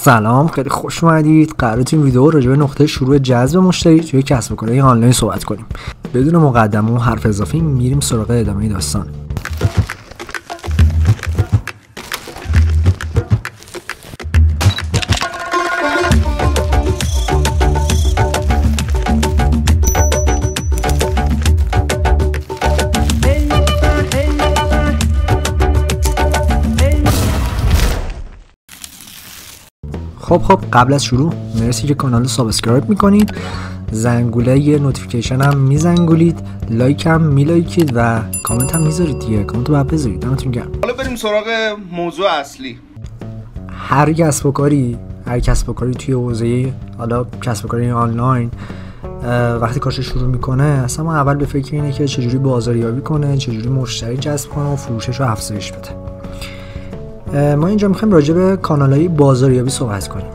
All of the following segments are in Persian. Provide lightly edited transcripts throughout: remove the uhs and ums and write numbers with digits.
سلام، خیلی خوش اومدید. قراره تو این ویدیو راجع به نقطه شروع جذب مشتری توی کسب و کارهای آنلاین صحبت کنیم. بدون مقدمه و حرف اضافی میریم سراغ ادامه داستان. خب قبل از شروع مرسی که کانال رو سابسکرایب میکنید، زنگوله یه نوتیفیکیشن هم میزنگولید، لایک هم میلایکید و کامنت هم میذارید دیگه. کامنت رو باید بذارید. دمتون گرم. حالا بریم سراغ موضوع اصلی. هر کسب و کاری توی حوزه حالا کسب و کاری آنلاین وقتی کارش شروع میکنه اصلا ما اول به فکر اینه که چجوری بازاریابی کنه، چجوری مشتری جذب کنه و فروشش رو افزایش بده. ما اینجا میخوایم راجع به کانال‌های بازاریابی صحبت کنیم.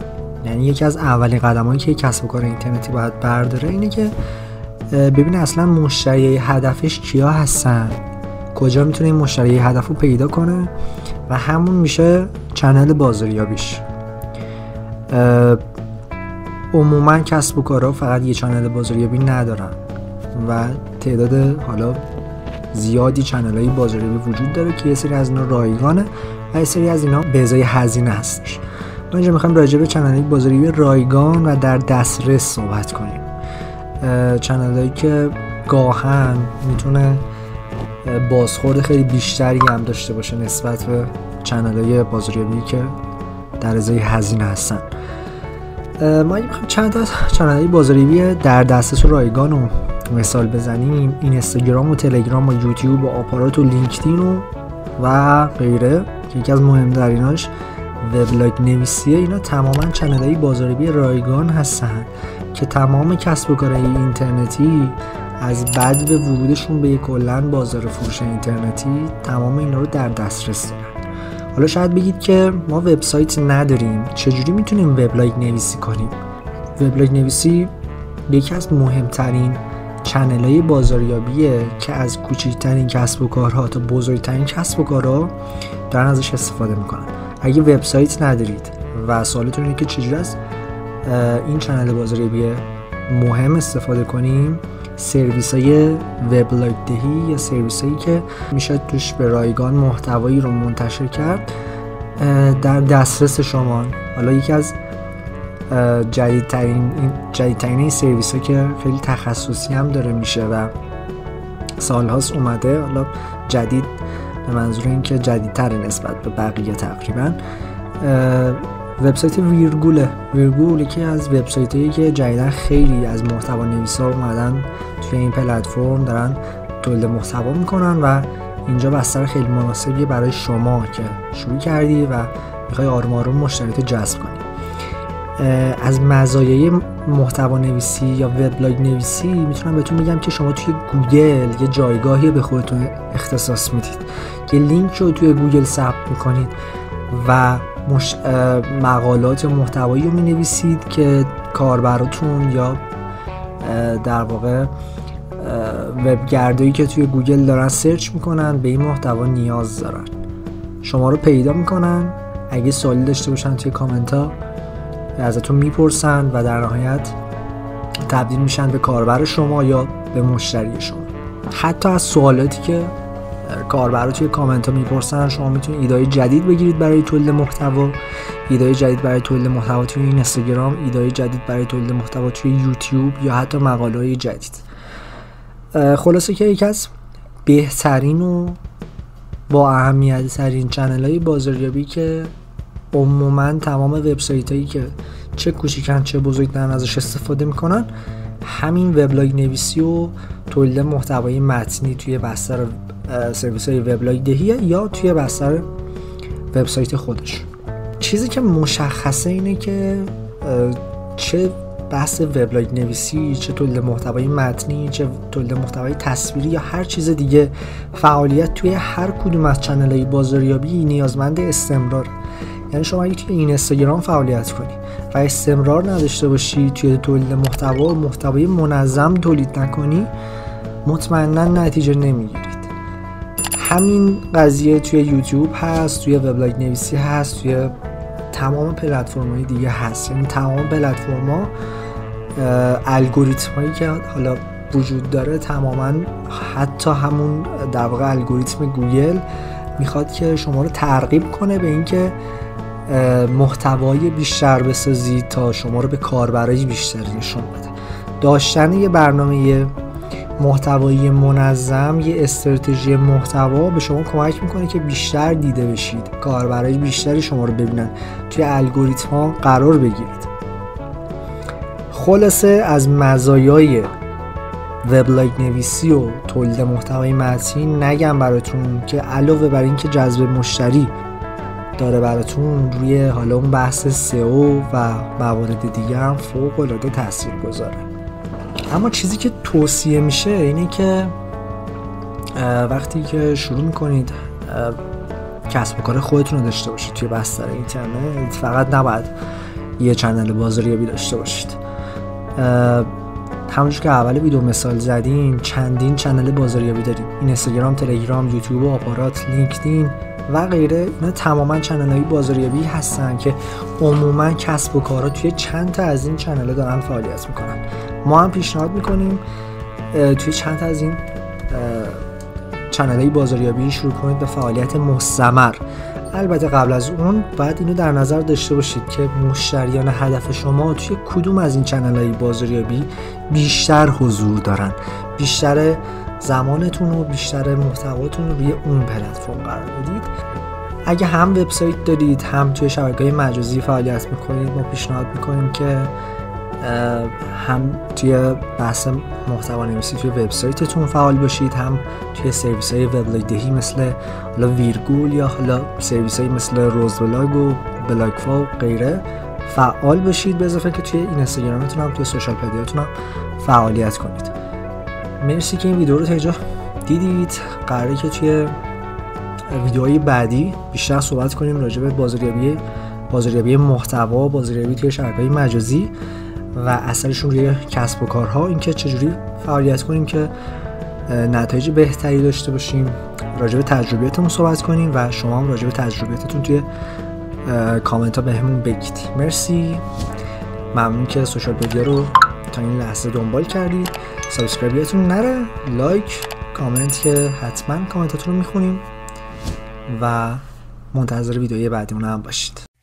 یعنی یکی از اولین قدمایی که کسب و کار اینترنتی باید برداره اینه که ببینه اصلا مشتری هدفش کیا هستن، کجا میتونه این مشتری هدف رو پیدا کنه و همون میشه چنل بازاریابیش. عموما کسب و کارها فقط یه چنل بازاریابی ندارن و تعداد حالا زیادی چنل‌های بازاریابی وجود داره که یه سری از اینا رایگانه و یه سری از اینا به ازای هزینه هستش. ما اینجا میخوایم راجع به چنل‌های بازاریابی رایگان و در دسترس صحبت کنیم. چنل‌هایی که گاهن میتونه بازخورد خیلی بیشتری هم داشته باشه نسبت به چنل‌های بازاریابی که در ازای هزینه هستن. ما میخوایم چند تا چنل‌های بازاریابی در دسترس و رایگان رو مثال بزنیم. اینستاگرام و تلگرام و یوتیوب و آپارات و لینکدین و غیره که یکی از مهم‌تریناش وبلاگ نویسیه. اینا تماما چنل‌های بازاریابی رایگان هستن که تمام کسب و کارهای اینترنتی از بعد به ورودشون به کلاً بازار فروش اینترنتی تمام اینا رو در دسترس دارن. حالا شاید بگید که ما وبسایت نداریم، چجوری میتونیم وبلاگ نویسی کنیم؟ وبلاگ نویسی یکی از مهمترین چنل‌های بازاریابیه که از کوچکترین کسب و کارها تا بزرگترین کسب و کارها دارن ازش استفاده میکنن. اگه وبسایت ندارید و سوالتون اینه که چجوری از این چنل بازاریابی مهم استفاده کنیم، سرویس‌های وبلاگ دهی یا سرویسایی که میشه توش به رایگان محتوایی رو منتشر کرد در دسترس شما. حالا یکی از جدیدترین این سرویس ها که خیلی تخصصی هم داره میشه و سالهاست اومده، حالا جدید به منظور این که جدیدتر نسبت به بقیه تقریبا، وبسایت ویرگول یکی از وبسایت هایی که جدیدن خیلی از محتوا نویسا اومدن توی این پلتفرم دارن تولید محتوا میکنن و اینجا بستر خیلی مناسبیه برای شما که شروع کردی و میخوای آروم آروم مشتریات جذب کنی. از مزایای محتوا نویسی یا وبلاگ نویسی میتونم بهتون بگم که شما توی گوگل یه جایگاهی به خودتون اختصاص میدید، یه لینک رو توی گوگل ثبت میکنید و مقالات محتوایی رو مینویسید که کاربراتون یا در واقع وبگردایی که توی گوگل دارن سرچ میکنن به این محتوا نیاز دارن، شما رو پیدا میکنن. اگه سوالی داشته باشن توی کامنت ها ازتون میپرسن و در نهایت تبدیل میشن به کاربر شما یا به مشتری شما. حتی از سوالاتی که کاربرا توی کامنت ها میپرسن شما میتونید ایده‌های جدید بگیرید برای تولید محتوا، ایده‌های جدید برای تولید محتوا توی اینستاگرام، ایده‌های جدید برای تولید محتوا توی یوتیوب یا حتی مقاله‌های جدید. خلاصه که یکی از بهترین و با اهمیت ترین چنل‌های بازاریابی که عموما تمام وبسایتایی که چه کوچیکن چه بزرگ دارن ازش استفاده میکنن همین وبلاگ نویسی و تولید محتوای متنی توی بستر سرویس‌های وبلاگ دهی یا توی بستر وبسایت خودش. چیزی که مشخصه اینه که چه بحث وبلاگ نویسی، چه تولید محتوای متنی، چه تولید محتوای تصویری یا هر چیز دیگه، فعالیت توی هر کدوم از چنل‌های بازاریابی نیازمند استمرار. یعنی شما اگه توی اینستاگرام فعالیت کنی و استمرار نداشته باشی توی تولید محتوا و محتوای منظم تولید نکنی، مطمئنا نتیجه نمیگیرید. همین قضیه توی یوتیوب هست، توی وبلاگ نویسی هست، توی تمام پلتفرم‌های دیگه هست. یعنی تمام پلتفرم‌ها الگوریتمایی که حالا وجود داره تماما، حتی همون در واقع الگوریتم گوگل میخواد که شما رو ترغیب کنه به اینکه محتوای بیشتر بسازید تا شما رو به کاربرای بیشتری نشون بده. داشتن یه برنامه محتوایی منظم، یه استراتژی محتوا به شما کمک میکنه که بیشتر دیده بشید، کاربرای بیشتری شما رو ببینن، توی الگوریتم ها قرار بگیرید. خلاصه از مزایای وبلاگ نویسی و تولید محتوای متنی نگم براتون که علاوه بر این که جذب مشتری داره براتون، روی حالا اون بحث سئو و موارد دیگه هم فوق العاده تاثیرگذاره. اما چیزی که توصیه میشه اینه که وقتی که شروع میکنید کسب و کار خودتون رو داشته باشید توی بستر اینترنت، فقط نباید یه چنل بازاریابی داشته باشید. همونجور که اول ویدیو مثال زدیم، چندین چنل بازاریابی داریم، اینستاگرام، تلگرام، یوتیوب، آپارات، لینکدین و غیره. اینا تماما چنل‌های بازاریابی هستن که عموما کسب و کارها توی چند تا از این چنل‌ها دارن فعالیت میکنن. ما هم پیشنهاد میکنیم توی چند تا از این چنل‌های بازاریابی شروع کنید به فعالیت مستمر. البته قبل از اون باید اینو در نظر داشته باشید که مشتریان هدف شما توی کدوم از این چنل‌های بازاریابی بیشتر حضور دارن، بیشتر زمانتون و بیشتر محتواتون رو روی اون پلتفرم قرار بدید. اگه هم وبسایت دارید هم توی شبکه‌های مجازی فعالیت میکنید، ما پیشنهاد میکنیم که هم توی بحث محتوا نویسی توی وبسایتتون فعال باشید، هم توی سرویس‌های وبلاگ دهی مثل حالا ویرگول یا حالا سرویس‌های مثل روزبلاگ و بلاگفا و غیره فعال باشید، به اضافه که توی اینستاگرامتون هم توی سوشال مدیاتون هم فعالیت کنید. مرسی که این ویدیو رو تا اینجا دیدید. قراره که توی ویدیوهای بعدی بیشتر صحبت کنیم راجع به بازاریابی محتوا، بازاریابی توی شبکه‌های مجازی و اثرشون روی کسب و کارها، اینکه چجوری فعالیت کنیم که نتایج بهتری داشته باشیم. راجع به تجربیاتمون صحبت کنیم و شما هم راجع به تجربیاتتون توی کامنت ها بهمون بگید. مرسی، ممنون که سوشال مدیا رو تا این لحظه دنبال کردید. سابسکرایبتون نره، لایک، کامنت که حتما کامنتاتون رو میخونیم و منتظر ویدیوی بعدیمون هم باشید.